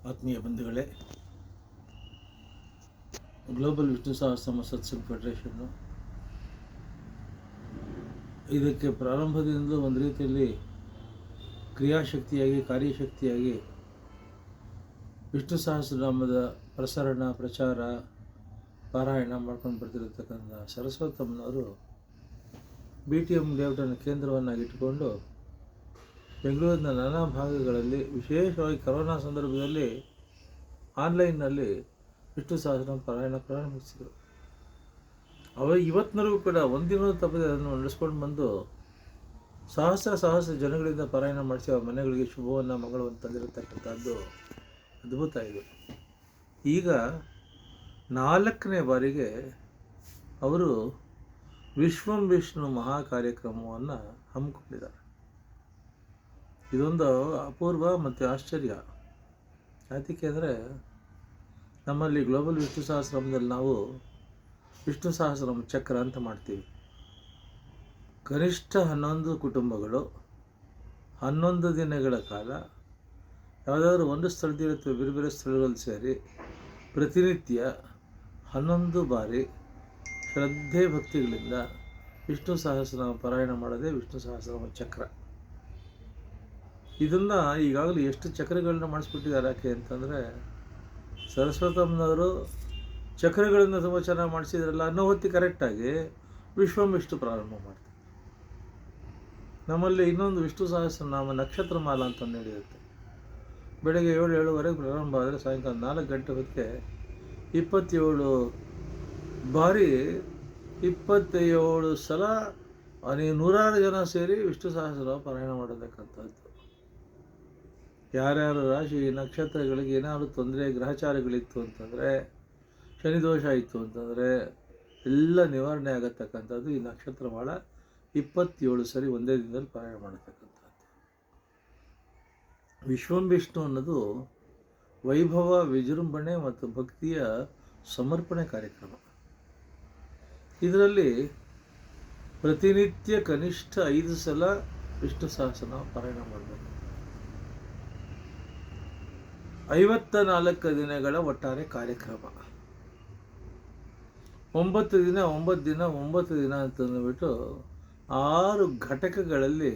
ಆತ್ಮೀಯ ಬಂಧುಗಳೇ, ಗ್ಲೋಬಲ್ ವಿಷ್ಣು ಸಹಸ್ರನಾಮ ಸತ್ಸಂಗ್ ಫೆಡರೇಷನ್ನು ಇದಕ್ಕೆ ಪ್ರಾರಂಭದಿಂದಲೂ ಒಂದು ರೀತಿಯಲ್ಲಿ ಕ್ರಿಯಾಶಕ್ತಿಯಾಗಿ ಕಾರ್ಯಶಕ್ತಿಯಾಗಿ ವಿಷ್ಣು ಸಹಸ್ರನಾಮದ ಪ್ರಸರಣ ಪ್ರಚಾರ ಪಾರಾಯಣ ಮಾಡ್ಕೊಂಡು ಬರ್ತಿರತಕ್ಕಂಥ ಸರಸ್ವತಮ್ಮನವರು BTM ಲೇಔಟನ್ನು ಕೇಂದ್ರವನ್ನಾಗಿಟ್ಟುಕೊಂಡು ಬೆಂಗಳೂರಿನ ನಾನಾ ಭಾಗಗಳಲ್ಲಿ ವಿಶೇಷವಾಗಿ ಕರೋನಾ ಸಂದರ್ಭದಲ್ಲಿ ಆನ್ಲೈನ್ನಲ್ಲಿ ವಿಷ್ಣು ಸಹಸ್ರನಾಮ ಪಾರಾಯಣ ಪ್ರಾರಂಭಿಸಿದರು. ಇವತ್ತಿನವರೆಗೂ ಕೂಡ ಒಂದಿನ ತಪ್ಪದೆ ಅದನ್ನು ನಡೆಸ್ಕೊಂಡು ಬಂದು ಸಹಸ್ರ ಜನಗಳಿಂದ ಪಾರಾಯಣ ಮಾಡಿಸಿ ಅವರ ಮನೆಗಳಿಗೆ ಶುಭವನ್ನು ಮಂಗಳವನ್ನು ತಂದಿರತಕ್ಕಂಥದ್ದು ಅದ್ಭುತ ಇದೆ. ಈಗ 4ನೇ ಬಾರಿಗೆ ಅವರು ವಿಶ್ವಂ ವಿಷ್ಣು ಮಹಾ ಕಾರ್ಯಕ್ರಮವನ್ನು ಹಮ್ಮಿಕೊಂಡಿದ್ದಾರೆ. ಇದೊಂದು ಅಪೂರ್ವ ಮತ್ತು ಆಶ್ಚರ್ಯ. ಯಾತಕ್ಕೆ ಅಂದರೆ ನಮ್ಮಲ್ಲಿ ಗ್ಲೋಬಲ್ ವಿಷ್ಣು ಸಹಸ್ರನಾಮದಲ್ಲಿ ನಾವು ವಿಷ್ಣು ಸಹಸ್ರನಾಮ ಚಕ್ರ ಅಂತ ಮಾಡ್ತೀವಿ. ಕನಿಷ್ಠ 11 ಕುಟುಂಬಗಳು 11 ದಿನಗಳ ಕಾಲ ಯಾವುದಾದ್ರೂ ಒಂದು ಸ್ಥಳದಲ್ಲಿ ಅಥವಾ ಬೇರೆ ಬೇರೆ ಸ್ಥಳಗಳಲ್ಲಿ ಸೇರಿ ಪ್ರತಿನಿತ್ಯ 11 ಬಾರಿ ಶ್ರದ್ಧೆ ಭಕ್ತಿಗಳಿಂದ ವಿಷ್ಣು ಸಹಸ್ರನಾಮ ಪಾರಾಯಣ ಮಾಡೋದೇ ವಿಷ್ಣು ಸಹಸ್ರನಾಮ ಚಕ್ರ. ಇದನ್ನು ಈಗಾಗಲೇ ಎಷ್ಟು ಚಕ್ರಗಳನ್ನ ಮಾಡಿಸ್ಬಿಟ್ಟಿದ್ದಾರೆ. ಯಾಕೆ ಅಂತಂದರೆ ಸರಸ್ವತಮ್ಮನವರು ಚಕ್ರಗಳನ್ನು ತುಂಬ ಚೆನ್ನಾಗಿ ಮಾಡಿಸಿದ್ರಲ್ಲ ಅನ್ನೋ ಹೊತ್ತಿ ಕರೆಕ್ಟಾಗಿ ವಿಶ್ವಂ ವಿಷ್ಣು ಪ್ರಾರಂಭ ಮಾಡ್ತಾರೆ. ನಮ್ಮಲ್ಲಿ ಇನ್ನೊಂದು ವಿಷ್ಣು ಸಹಸ್ರನಾಮ ನಕ್ಷತ್ರ ಮಾಲ ಅಂತ ನಡೆಯುತ್ತೆ. ಬೆಳಗ್ಗೆ 7-7:30 ಪ್ರಾರಂಭ ಆದರೆ ಸಾಯಂಕಾಲ 4 ಗಂಟೆ ಹೊತ್ತಿಗೆ 27 ಬಾರಿ 27 ಸಲ ನೂರಾರು ಜನ ಸೇರಿ ವಿಷ್ಣು ಸಹಸ್ರನಾಮ ಪಾರಾಯಣ ಮಾಡತಕ್ಕಂಥದ್ದು. ಯಾರ್ಯಾರ ರಾಶಿ ನಕ್ಷತ್ರಗಳಿಗೆ ಏನಾದರೂ ತೊಂದರೆ ಗ್ರಹಚಾರಗಳಿತ್ತು ಅಂತಂದರೆ, ಶನಿದೋಷ ಇತ್ತು ಅಂತಂದರೆ ಎಲ್ಲ ನಿವಾರಣೆ ಆಗತಕ್ಕಂಥದ್ದು ಈ ನಕ್ಷತ್ರ ಮಾಳ 27 ಸರಿ ಒಂದೇ ದಿನದಲ್ಲಿ ಪಾರಾಯಣ ಮಾಡತಕ್ಕಂಥದ್ದು. ವಿಶ್ವಂ ವಿಷ್ಣು ಅನ್ನೋದು ವೈಭವ, ವಿಜೃಂಭಣೆ ಮತ್ತು ಭಕ್ತಿಯ ಸಮರ್ಪಣೆ ಕಾರ್ಯಕ್ರಮ. ಇದರಲ್ಲಿ ಪ್ರತಿನಿತ್ಯ ಕನಿಷ್ಠ 5 ಸಲ ವಿಷ್ಣು ಸಹಸ್ರನಾಮ ಪಾರಾಯಣ ಮಾಡಬೇಕು. 54 ದಿನಗಳ ಒಟ್ಟಾರೆ ಕಾರ್ಯಕ್ರಮ. 9 ದಿನ ಅಂತಂದುಬಿಟ್ಟು 6 ಘಟಕಗಳಲ್ಲಿ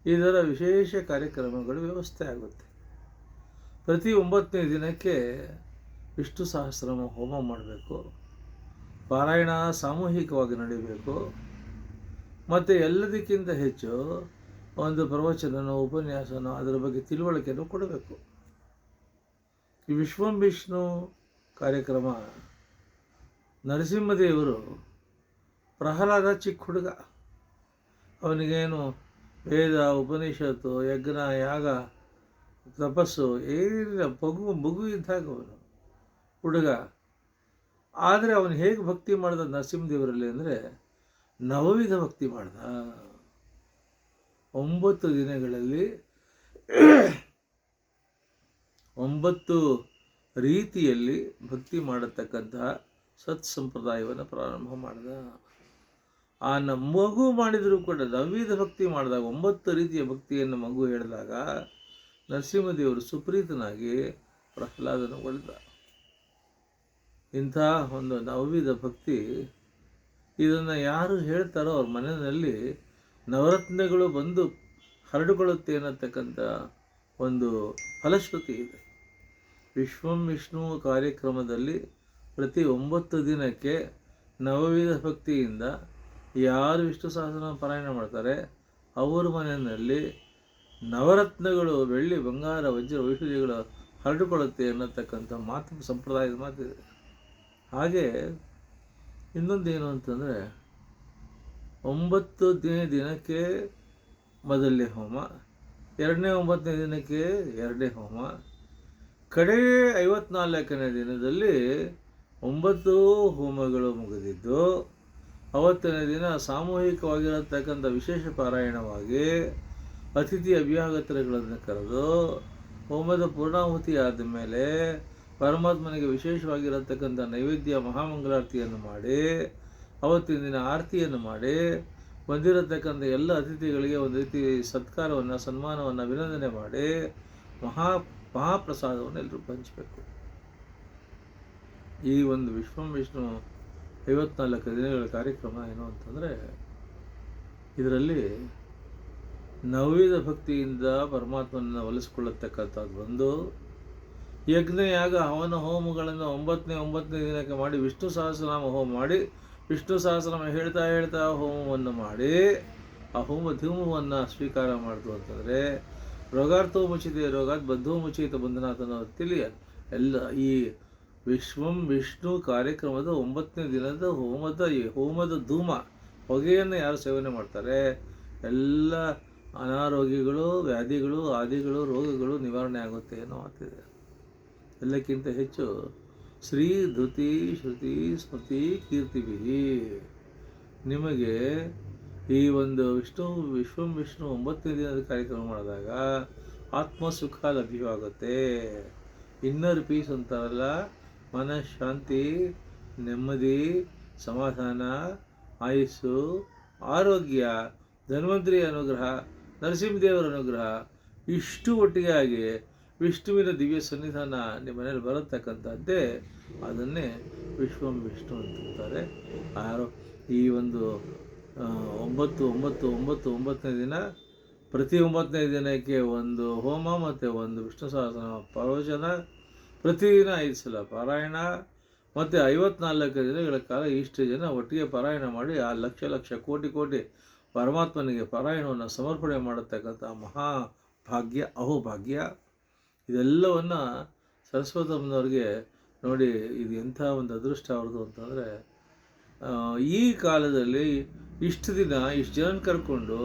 ಇದರ ವಿಶೇಷ ಕಾರ್ಯಕ್ರಮಗಳು ವ್ಯವಸ್ಥೆ ಆಗುತ್ತೆ. ಪ್ರತಿ 9ನೇ ದಿನಕ್ಕೆ ವಿಷ್ಣು ಸಹಸ್ರನಾಮ ಹೋಮ ಮಾಡಬೇಕು. ಪಾರಾಯಣ ಸಾಮೂಹಿಕವಾಗಿ ನಡೀಬೇಕು. ಮತ್ತು ಎಲ್ಲದಕ್ಕಿಂತ ಹೆಚ್ಚು ಒಂದು ಪ್ರವಚನನೋ ಉಪನ್ಯಾಸನೋ ಅದರ ಬಗ್ಗೆ ತಿಳುವಳಿಕೆಯನ್ನು ಕೊಡಬೇಕು. ಈ ವಿಶ್ವಂ ವಿಷ್ಣು ಕಾರ್ಯಕ್ರಮ ನರಸಿಂಹದೇವರು ಪ್ರಹ್ಲಾದ ಚಿಕ್ಕ ಹುಡುಗ, ಅವನಿಗೇನು ವೇದ ಉಪನಿಷತ್ತು ಯಜ್ಞ ಯಾಗ ತಪಸ್ಸು ಏನಿಲ್ಲ, ಮಗು ಇದ್ದಾಗ ಅವನು ಹುಡುಗ. ಆದರೆ ಅವನು ಹೇಗೆ ಭಕ್ತಿ ಮಾಡ್ದ ನರಸಿಂಹದೇವರಲ್ಲಿ ಅಂದರೆ ನವವಿಧ ಭಕ್ತಿ ಮಾಡ್ದ. 9 ದಿನಗಳಲ್ಲಿ 9 ರೀತಿಯಲ್ಲಿ ಭಕ್ತಿ ಮಾಡತಕ್ಕಂತಹ ಸತ್ ಸಂಪ್ರದಾಯವನ್ನು ಪ್ರಾರಂಭ ಮಾಡಿದ. ಆ ಮಗು ಮಾಡಿದರೂ ಕೂಡ ನವವಿಧ ಭಕ್ತಿ ಮಾಡಿದಾಗ 9 ರೀತಿಯ ಭಕ್ತಿಯನ್ನು ಮಗು ಹೇಳಿದಾಗ ನರಸಿಂಹದೇವರು ಸುಪ್ರೀತನಾಗಿ ಪ್ರಹ್ಲಾದನ ಒಳ್ದ. ಇಂಥ ಒಂದು ನವವಿಧ ಭಕ್ತಿ ಇದನ್ನು ಯಾರು ಹೇಳ್ತಾರೋ ಅವ್ರ ಮನೆಯಲ್ಲಿ ನವರತ್ನಗಳು ಬಂದು ಹರಡುಕೊಳ್ಳುತ್ತೆ ಅನ್ನತಕ್ಕಂಥ ಒಂದು ಫಲಶ್ರುತಿ ಇದೆ. ವಿಶ್ವಂ ವಿಷ್ಣು ಕಾರ್ಯಕ್ರಮದಲ್ಲಿ ಪ್ರತಿ 9 ದಿನಕ್ಕೆ ನವವಿಧ ಭಕ್ತಿಯಿಂದ ಯಾರು ವಿಷ್ಣು ಸಹಸ್ರನಾಮ ಪಾರಾಯಣ ಮಾಡ್ತಾರೆ ಅವರ ಮನೆಯಲ್ಲಿ ನವರತ್ನಗಳು, ಬೆಳ್ಳಿ ಬಂಗಾರ ವಜ್ರ ವೈಢೂರ್ಯಗಳು ಹರಡಿಕೊಳ್ಳುತ್ತೆ ಅನ್ನತಕ್ಕಂಥ ಮಾತು ಸಂಪ್ರದಾಯದ ಮಾತಿದೆ. ಹಾಗೆ ಇನ್ನೊಂದೇನು ಅಂತಂದರೆ 9ನೇ ದಿನಕ್ಕೆ ಮೊದಲನೇ ಹೋಮ, 9ನೇ ದಿನಕ್ಕೆ 2ನೇ ಹೋಮ, ಕಡೆ 54ನೇ ದಿನದಲ್ಲಿ 9 ಹೋಮಗಳು ಮುಗಿದಿದ್ದು 9ನೇ ದಿನ ಸಾಮೂಹಿಕವಾಗಿರತಕ್ಕಂಥ ವಿಶೇಷ ಪಾರಾಯಣವಾಗಿ ಅತಿಥಿ ಅಭ್ಯಾಗತರುಗಳನ್ನು ಕರೆದು ಹೋಮದ ಪೂರ್ಣಾಹುತಿ ಆದ ಮೇಲೆ ಪರಮಾತ್ಮನಿಗೆ ವಿಶೇಷವಾಗಿರತಕ್ಕಂಥ ನೈವೇದ್ಯ ಮಹಾಮಂಗಳಾರತಿಯನ್ನು ಮಾಡಿ ಅವತ್ತಿನ ದಿನ ಆರತಿಯನ್ನು ಮಾಡಿ ಬಂದಿರತಕ್ಕಂಥ ಎಲ್ಲ ಅತಿಥಿಗಳಿಗೆ ಒಂದು ರೀತಿ ಸತ್ಕಾರವನ್ನು, ಸನ್ಮಾನವನ್ನು, ಅಭಿನಂದನೆ ಮಾಡಿ ಮಹಾ ಮಹಾಪ್ರಸಾದವನ್ನು ಎಲ್ಲರೂ ಹಂಚಬೇಕು. ಈ ಒಂದು ವಿಶ್ವಂ ವಿಷ್ಣು 54 ದಿನಗಳ ಕಾರ್ಯಕ್ರಮ ಏನು ಅಂತಂದರೆ, ಇದರಲ್ಲಿ ನವವಿಧ ಭಕ್ತಿಯಿಂದ ಪರಮಾತ್ಮನನ್ನು ಒಲಿಸ್ಕೊಳ್ಳತಕ್ಕಂಥದ್ದು ಒಂದು, ಯಜ್ಞಯಾಗ ಹವನ ಹೋಮಗಳನ್ನು 9ನೇ ದಿನಕ್ಕೆ ಮಾಡಿ ವಿಷ್ಣು ಸಹಸ್ರನಾಮ ಹೋಮ ಮಾಡಿ, ವಿಷ್ಣು ಸಹಸ್ರನಾಮ ಹೇಳ್ತಾ ಹೇಳ್ತಾ ಹೋಮವನ್ನು ಮಾಡಿ ಆ ಹೋಮ ಧೂಮವನ್ನು ಸ್ವೀಕಾರ ಮಾಡಿತು ಅಂತಂದರೆ, ರೋಗಾರ್ಥೋ ಮುಚಿತೆ ರೋಗಾತ್ ಬದ್ಧೋ ಮುಚಿತ ಬಂಧನಾಥ ಅನ್ನೋ ರೀತಿಯಲ್ಲಿ ಎಲ್ಲ ಈ ವಿಶ್ವಂ ವಿಷ್ಣು ಕಾರ್ಯಕ್ರಮದ 9ನೇ ದಿನದ ಹೋಮದ ಧೂಮ ಹೊಗೆಯನ್ನು ಯಾರು ಸೇವನೆ ಮಾಡ್ತಾರೆ ಎಲ್ಲ ಅನಾರೋಗ್ಯಗಳು, ವ್ಯಾಧಿಗಳು, ಆದಿಗಳು, ರೋಗಗಳು ನಿವಾರಣೆ ಆಗುತ್ತೆ ಅನ್ನೋ ಮಾತಿದೆ. ಎಲ್ಲಕ್ಕಿಂತ ಹೆಚ್ಚು ಶ್ರೀ ಧೃತಿ ಶ್ರುತಿ ಸ್ಮೃತಿ ಕೀರ್ತಿಭಿ, ನಿಮಗೆ ಈ ಒಂದು ವಿಶ್ವಂ ವಿಷ್ಣು 9ನೇ ದಿನದ ಕಾರ್ಯಕ್ರಮ ಮಾಡಿದಾಗ ಆತ್ಮಸುಖ ಲಭ್ಯವಾಗುತ್ತೆ. ಇನ್ನರ್ ಪೀಸ್ ಅಂತಾರಲ್ಲ, ಮನಃಶಾಂತಿ, ನೆಮ್ಮದಿ, ಸಮಾಧಾನ, ಆಯುಸ್ಸು, ಆರೋಗ್ಯ, ಧನ್ವಂತರಿ ಅನುಗ್ರಹ, ನರಸಿಂಹದೇವರ ಅನುಗ್ರಹ ಇಷ್ಟು ಒಟ್ಟಿಗೆ ಆಗಿ ವಿಷ್ಣುವಿನ ದಿವ್ಯ ಸನ್ನಿಧಾನ ನಿಮ್ಮ ಮನೇಲಿ ಬರತಕ್ಕಂಥದ್ದೇ ಅದನ್ನೇ ವಿಶ್ವಂ ವಿಷ್ಣು ಅಂತಾರೆ. ಈ ಒಂದು 9ನೇ ದಿನ, ಪ್ರತಿ 9ನೇ ದಿನಕ್ಕೆ ಒಂದು ಹೋಮ ಮತ್ತು ಒಂದು ವಿಷ್ಣು ಸಹಸ್ರನಾಮ ಪ್ರವಚನ, ಪ್ರತಿದಿನ 5 ಸಲ ಪಾರಾಯಣ, ಮತ್ತು 54 ದಿನಗಳ ಕಾಲ ಇಷ್ಟು ಜನ ಒಟ್ಟಿಗೆ ಪಾರಾಯಣ ಮಾಡಿ ಆ ಲಕ್ಷ ಕೋಟಿ ಪರಮಾತ್ಮನಿಗೆ ಪಾರಾಯಣವನ್ನು ಸಮರ್ಪಣೆ ಮಾಡತಕ್ಕಂಥ ಮಹಾಭಾಗ್ಯ, ಅಹೋಭಾಗ್ಯ. ಇದೆಲ್ಲವನ್ನು ಸರಸ್ವತಮ್ಮನವ್ರಿಗೆ ನೋಡಿ, ಇದು ಎಂಥ ಒಂದು ಅದೃಷ್ಟ ಅವ್ರದ್ದು ಅಂತಂದರೆ, ಈ ಕಾಲದಲ್ಲಿ ಇಷ್ಟು ದಿನ ಇಷ್ಟು ಜನ ಕರ್ಕೊಂಡು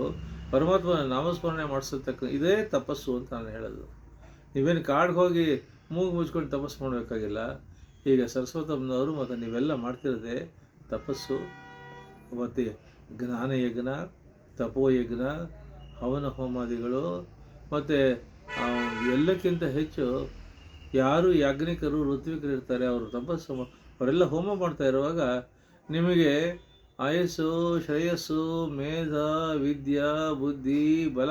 ಪರಮಾತ್ಮನ ನಾಮಸ್ಮರಣೆ ಮಾಡಿಸತಕ್ಕ ಇದೇ ತಪಸ್ಸು ಅಂತ ನಾನು ಹೇಳೋದು. ನೀವೇನು ಕಾಡಿಗೆ ಹೋಗಿ ಮೂಗು ಮುಚ್ಕೊಂಡು ತಪಸ್ಸು ಮಾಡಬೇಕಾಗಿಲ್ಲ. ಈಗ ಸರಸ್ವತಮ್ಮನವರು ಮತ್ತು ನೀವೆಲ್ಲ ಮಾಡ್ತಿರೋದೆ ತಪಸ್ಸು, ಮತ್ತು ಜ್ಞಾನಯಜ್ಞ, ತಪೋಯಜ್ಞ, ಹವನ ಹೋಮಾದಿಗಳು, ಮತ್ತು ಎಲ್ಲಕ್ಕಿಂತ ಹೆಚ್ಚು ಯಾರು ಯಾಜ್ಞಿಕರು, ಋತ್ವಿಕರು ಇರ್ತಾರೆ, ಅವರು ತಪಸ್ಸು ಅವರೆಲ್ಲ ಹೋಮ ಮಾಡ್ತಾ ಇರುವಾಗ ನಿಮಗೆ ಆಯಸ್ಸು, ಶ್ರೇಯಸ್ಸು, ಮೇಧ, ವಿದ್ಯಾ, ಬುದ್ಧಿ, ಬಲ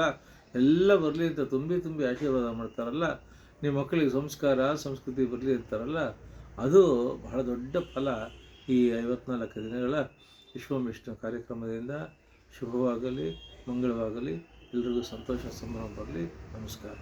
ಎಲ್ಲ ಬರಲಿ ಅಂತ ತುಂಬಿ ಆಶೀರ್ವಾದ ಮಾಡ್ತಾರಲ್ಲ. ನಿಮ್ಮ ಮಕ್ಕಳಿಗೆ ಸಂಸ್ಕಾರ, ಸಂಸ್ಕೃತಿ ಬರಲಿ ಅಂತಾರಲ್ಲ, ಅದು ಬಹಳ ದೊಡ್ಡ ಫಲ. ಈ 54 ದಿನಗಳ ವಿಶ್ವಂ ವಿಷ್ಣು ಕಾರ್ಯಕ್ರಮದಿಂದ ಶುಭವಾಗಲಿ, ಮಂಗಳವಾಗಲಿ, ಎಲ್ರಿಗೂ ಸಂತೋಷ ಸಂಭ್ರಮ ಬರಲಿ. ನಮಸ್ಕಾರ.